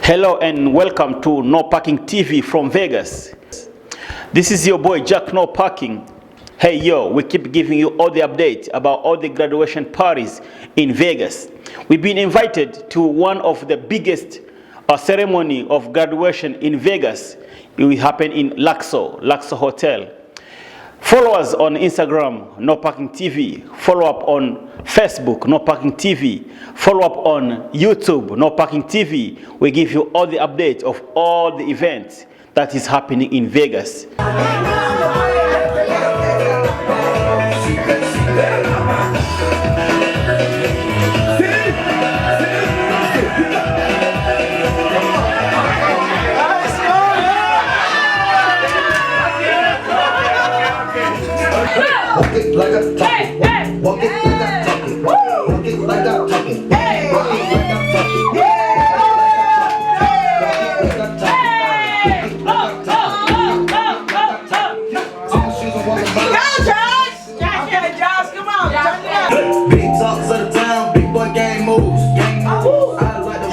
Hello and welcome to No Parking TV from Vegas. This is your boy Jack No Parking. Hey yo, we keep giving you all the updates about all the graduation parties in Vegas. We've been invited to one of the biggest ceremony of graduation in Vegas. It will happen in Luxor Hotel. Follow us on Instagram, No Parking TV. Follow up on Facebook, No Parking TV. Follow up on YouTube, No Parking TV. We give you all the updates of all the events that is happening in Vegas. Like a talking, walk it like I'm talking, walk it like I'm talking, walk it like I'm talking, big talks of the town, big boy gang moves, I like the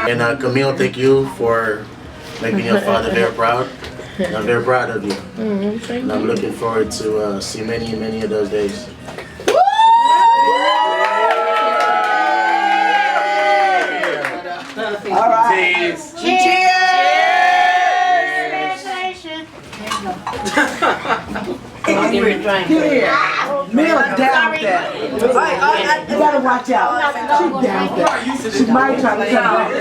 And Camille, thank you for making your father very proud. And I'm very proud of you. And I'm looking forward to see many of those days. All right. Cheers! Mel down that. You gotta watch out. She down that. She might try to come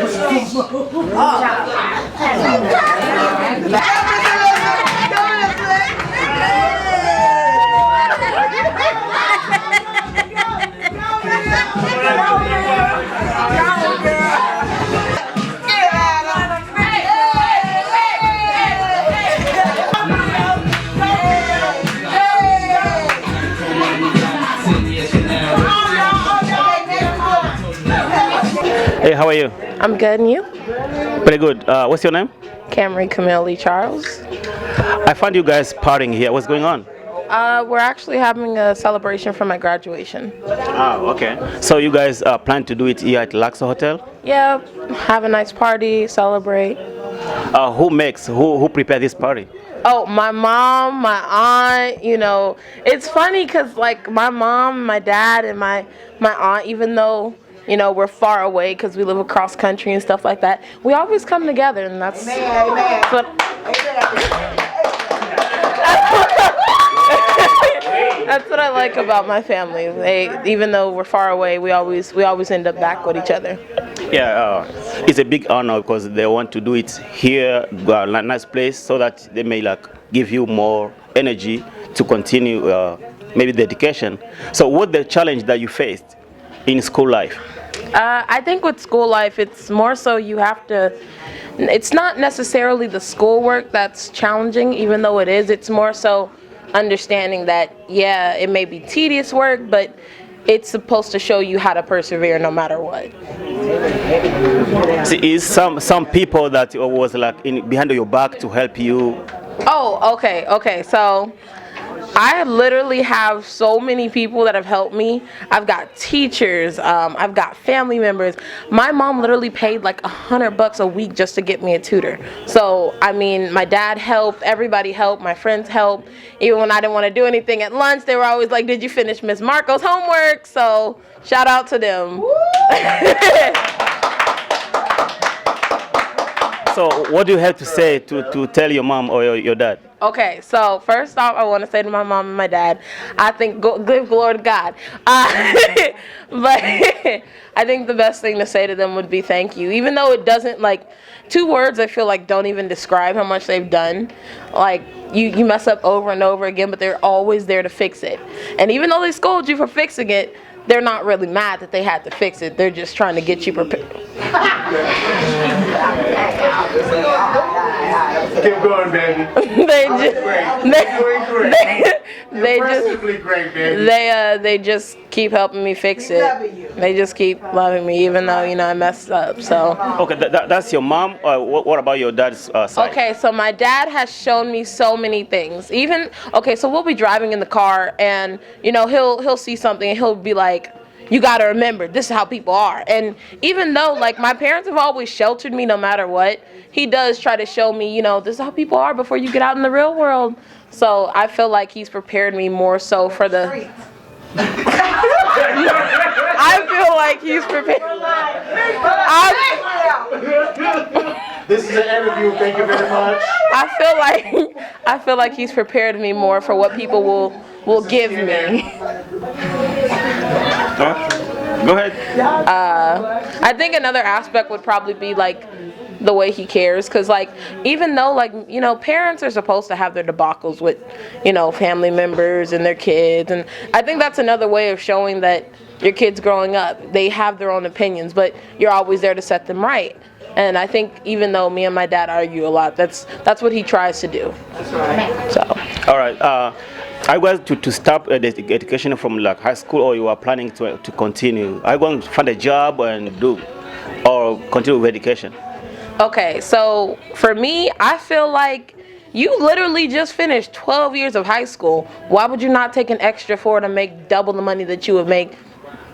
Hey, how are you? I'm good, and you? Pretty good. What's your name? Camry Camille Lee Charles. I found you guys partying here. What's going on? We're actually having a celebration for my graduation. Oh, okay. So you guys plan to do it here at Luxor Hotel? Yeah, have a nice party, celebrate. Who prepared this party? Oh, my mom, my aunt, you know. It's funny because, like, my mom, my dad, and my aunt, even though, you know, we're far away because we live across country and stuff like that, we always come together, and that's that's what I like about my family. Even though we're far away, we always end up back with each other. Yeah, it's a big honor because they want to do it here, a nice place, so that they may give you more energy to continue maybe the education. So what's the challenge that you faced in school life? I think with school life, it's more so you have to, it's not necessarily the schoolwork that's challenging, even though it is. It's more so understanding that, yeah, it may be tedious work, but it's supposed to show you how to persevere no matter what. See, is some people that was behind your back to help you? Oh, okay. So I literally have so many people that have helped me. I've got teachers, I've got family members. My mom literally paid like $100 a week just to get me a tutor. So, I mean, my dad helped, everybody helped, my friends helped. Even when I didn't want to do anything at lunch, they were always like, did you finish Miss Marco's homework? So, shout out to them. So what do you have to say to tell your mom or your dad? Okay, so first off, I want to say to my mom and my dad, I think give glory to God. But I think the best thing to say to them would be thank you. Even though it doesn't, like, 2 words I feel like don't even describe how much they've done. Like, you mess up over and over again, but they're always there to fix it. And even though they scold you for fixing it, they're not really mad that they had to fix it. They're just trying to get you prepared. Keep going, baby. They just keep helping me fix it. They just keep loving me, even though I messed up. So. Okay, that's your mom. What about your dad's side? Okay, so my dad has shown me so many things. So we'll be driving in the car, and he'll see something, and he'll be like, "You got to remember, this is how people are." And even though like my parents have always sheltered me, no matter what, he does try to show me, this is how people are before you get out in the real world. So I feel like he's prepared me more so for the. I feel like he's prepared. This is an interview. Thank you very much. I feel like he's prepared me more for what people will give me. Go ahead. I think another aspect would probably be like the way he cares, because like even though like parents are supposed to have their debacles with family members and their kids, and I think that's another way of showing that your kids growing up, they have their own opinions, but you're always there to set them right. And I think even though me and my dad argue a lot, that's what he tries to do. That's right. So. All right. Are you going to stop the education from like high school, or you are planning to continue? Are you going to find a job and or continue with education? Okay, so for me, I feel like you literally just finished 12 years of high school. Why would you not take an extra 4 to make double the money that you would make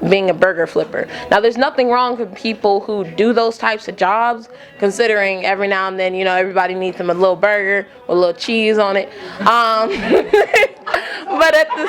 being a burger flipper? Now, there's nothing wrong with people who do those types of jobs, considering every now and then, everybody needs them a little burger with a little cheese on it. But at the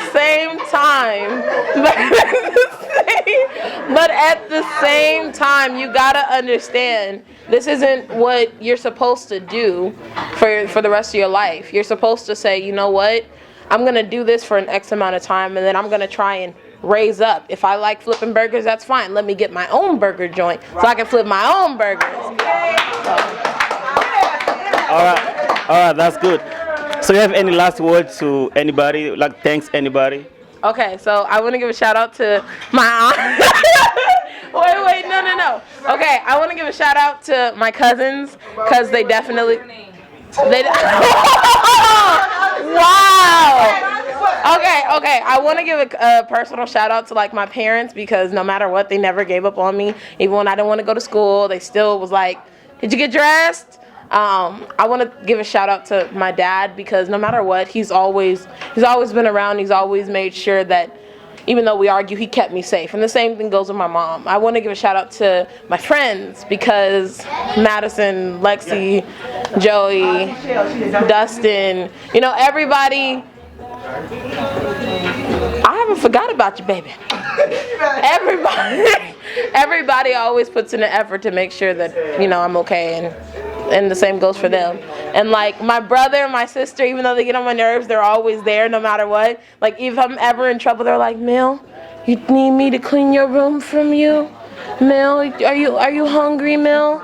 same time, you gotta understand, this isn't what you're supposed to do for the rest of your life. You're supposed to say, you know what, I'm gonna do this for an X amount of time, and then I'm gonna try and raise up. If I like flipping burgers, that's fine. Let me get my own burger joint so I can flip my own burgers. All right, that's good. So you have any last words to anybody? Like thanks anybody? Okay, so I want to give a shout out to my aunt. Wait, no. Okay, I want to give a shout out to my cousins, because they definitely. Wow. Okay. I want to give a personal shout out to like my parents, because no matter what, they never gave up on me. Even when I didn't want to go to school, they still was like, "Did you get dressed?" I want to give a shout out to my dad, because no matter what, he's always been around. He's always made sure that even though we argue, he kept me safe. And the same thing goes with my mom. I want to give a shout out to my friends, because Madison, Lexi, Joey, Dustin, everybody. I haven't forgot about you, baby. Everybody always puts in an effort to make sure that, I'm okay, and the same goes for them. And like my brother and my sister, even though they get on my nerves, they're always there no matter what. Like if I'm ever in trouble, they're like, "Mel, you need me to clean your room from you? Mel, are you hungry, Mel?"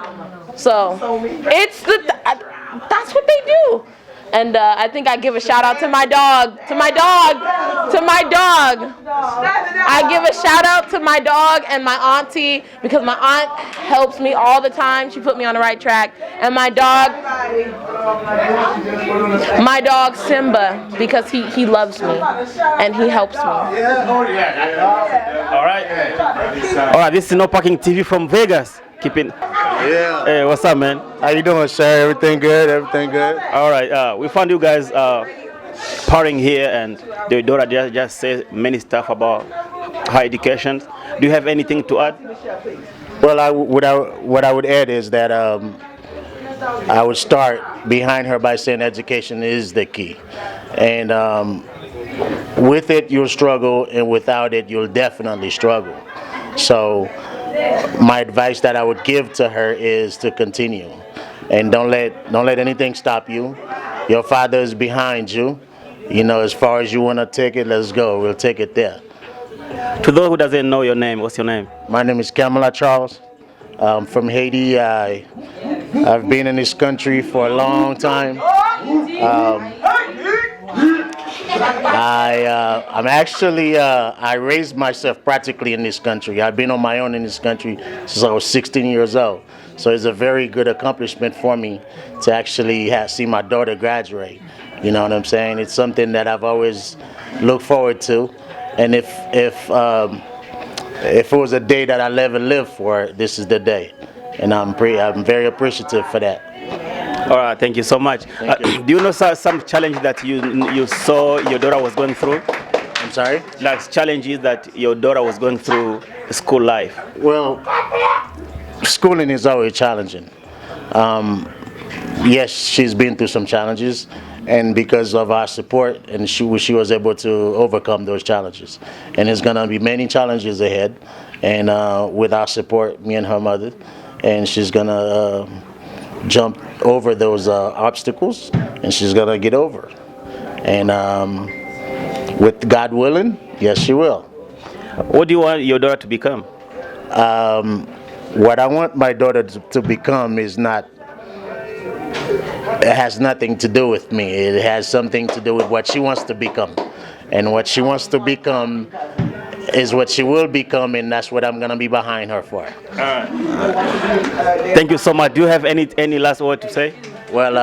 So it's that's what they do. And I think I give a shout out to my dog. I give a shout out to my dog and my auntie, because my aunt helps me all the time. She put me on the right track. And my dog Simba, because he loves me and he helps me. All right. This is No Parking TV from Vegas. Keeping. Yeah. Hey, what's up, man? How you doing, sir? Everything good? All right. We found you guys partying here, and the daughter just said many stuff about high education. Do you have anything to add? Well, what I would add is that I would start behind her by saying education is the key, and with it you'll struggle, and without it you'll definitely struggle. So my advice that I would give to her is to continue, and don't let anything stop you. Your father is behind you. As far as you want to take it, let's go. We'll take it there. To those who doesn't know your name, what's your name? My name is Kamala Charles. I'm from Haiti. I've been in this country for a long time. I'm actually, I raised myself practically in this country. I've been on my own in this country since I was 16 years old. So it's a very good accomplishment for me to actually see my daughter graduate. You know what I'm saying? It's something that I've always looked forward to. And if it was a day that I never lived for, this is the day. And I'm very appreciative for that. All right, thank you so much. Do you know some challenges that you saw your daughter was going through? I'm sorry? Like challenges that your daughter was going through school life? Well, schooling is always challenging. Yes, she's been through some challenges, and because of our support, and she was able to overcome those challenges. And there's gonna be many challenges ahead, and with our support, me and her mother, and she's gonna jump over those obstacles, and she's gonna get over. And with God willing, yes, she will. What do you want your daughter to become? What I want my daughter to become it has nothing to do with me. It has something to do with what she wants to become. And what she wants to become is what she will become, and that's what I'm gonna be behind her for. Thank you so much. Do you have any last word to say? Well,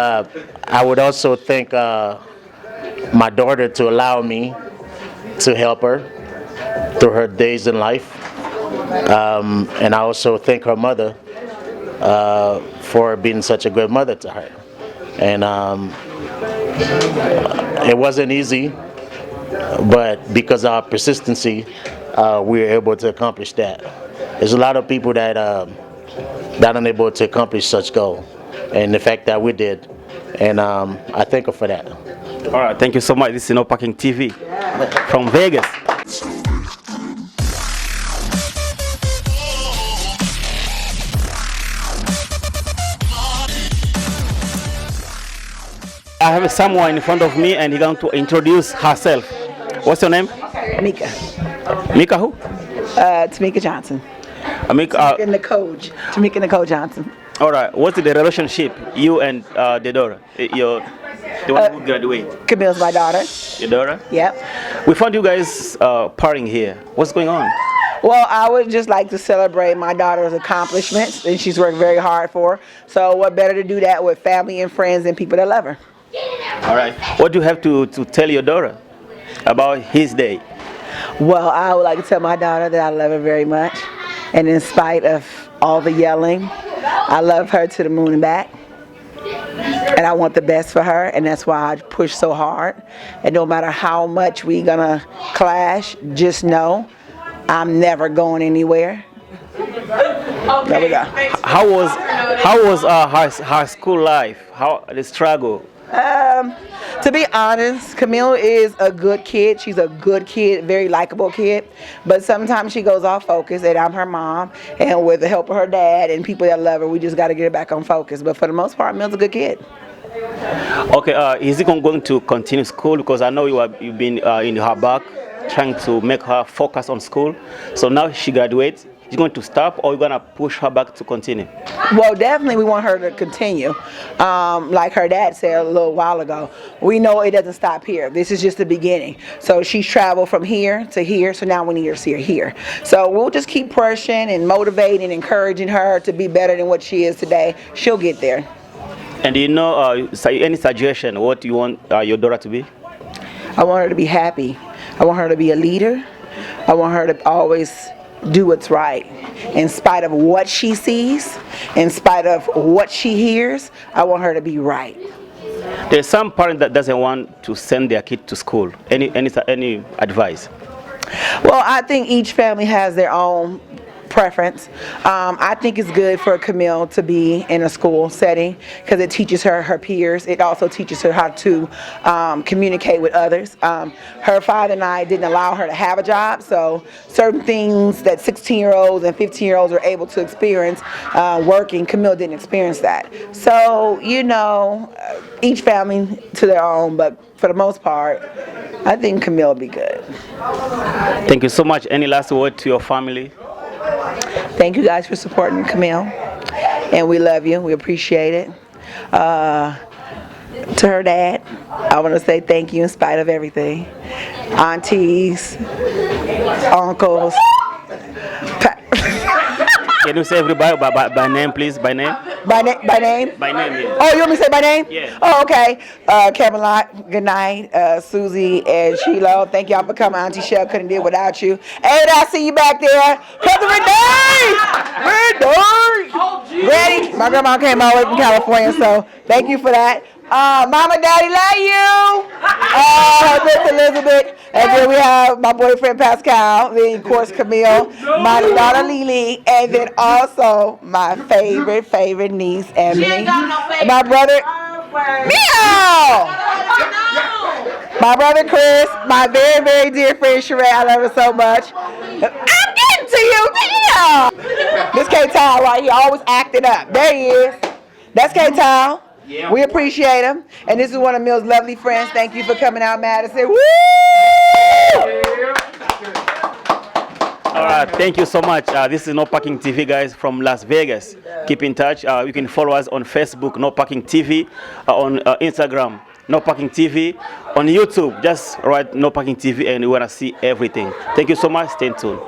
I would also thank my daughter to allow me to help her through her days in life. And I also thank her mother for being such a good mother to her. And it wasn't easy, but because of our persistency, we were able to accomplish that. There's a lot of people that are unable to accomplish such goal, and the fact that we did, and I thank her for that. All right, thank you so much. This is No Parking TV from Vegas. I have someone in front of me, and he's going to introduce herself. What's your name? Mika. Mika who? Tamika Johnson. Mika. Tamika Nicole Johnson. All right. What's the relationship you and the daughter? The one who graduated. Camille's my daughter. Your daughter? Yep. We found you guys partying here. What's going on? Well, I would just like to celebrate my daughter's accomplishments, and she's worked very hard for. So what better to do that with family and friends and people that love her. All right. What do you have to tell your daughter about his day? Well, I would like to tell my daughter that I love her very much. And in spite of all the yelling, I love her to the moon and back. And I want the best for her, and that's why I push so hard. And no matter how much we gonna clash, just know I'm never going anywhere. There we go. How was her school life? How the struggle? To be honest, Camille is a good kid. She's a good kid, very likable kid. But sometimes she goes off focus, and I'm her mom. And with the help of her dad and people that love her, we just got to get her back on focus. But for the most part, Camille's a good kid. Okay, is he going to continue school? Because I know you've been in her back trying to make her focus on school. So now she graduates. Is going to stop, or you're going to push her back to continue? Well, definitely we want her to continue. Like her dad said a little while ago, we know it doesn't stop here. This is just the beginning. So she's traveled from here to here, so now we need to see her here. So we'll just keep pushing and motivating and encouraging her to be better than what she is today. She'll get there. And do you know any suggestion what you want your daughter to be? I want her to be happy. I want her to be a leader. I want her to always do what's right. In spite of what she sees, in spite of what she hears, I want her to be right. There's some parent that doesn't want to send their kid to school. Any advice? Well, I think each family has their own preference. I think it's good for Camille to be in a school setting because it teaches her her peers. It also teaches her how to communicate with others. Her father and I didn't allow her to have a job, so certain things that 16-year-olds and 15-year-olds are able to experience working, Camille didn't experience that. So, you know, each family to their own, but for the most part, I think Camille will be good. Thank you so much. Any last word to your family? Thank you guys for supporting Camille, and we love you. We appreciate it. to her dad. I want to say thank you in spite of everything. Aunties, uncles. Can you say everybody by name, please? By name? By name? By name, yeah. Oh, you want me to say by name? Yeah. Oh, okay. Camelot, good night. Susie and Sheila, thank y'all for coming. Auntie Shell couldn't do it without you. Ada, I see you back there. Cousin Renee! Ready? My grandma came all the way from California, so thank you for that. Mama, Daddy, love you. Miss Elizabeth. And then we have my boyfriend Pascal, then of course Camille, my daughter Lily, and then also my favorite niece, Emily. My brother, Meow! My brother Chris, my very dear friend Sheree, I love her so much. I'm getting to you, Meow! This K-Tile right here, always acting up. There he is. That's K-Tile. Yeah. We appreciate him. And this is one of Mill's lovely friends. Thank you for coming out, Madison. Woo! All right, thank you so much. This is No Parking TV, guys, from Las Vegas. Keep in touch. You can follow us on Facebook, No Parking TV, on Instagram, No Parking TV, on YouTube. Just write No Parking TV and you want to see everything. Thank you so much. Stay tuned.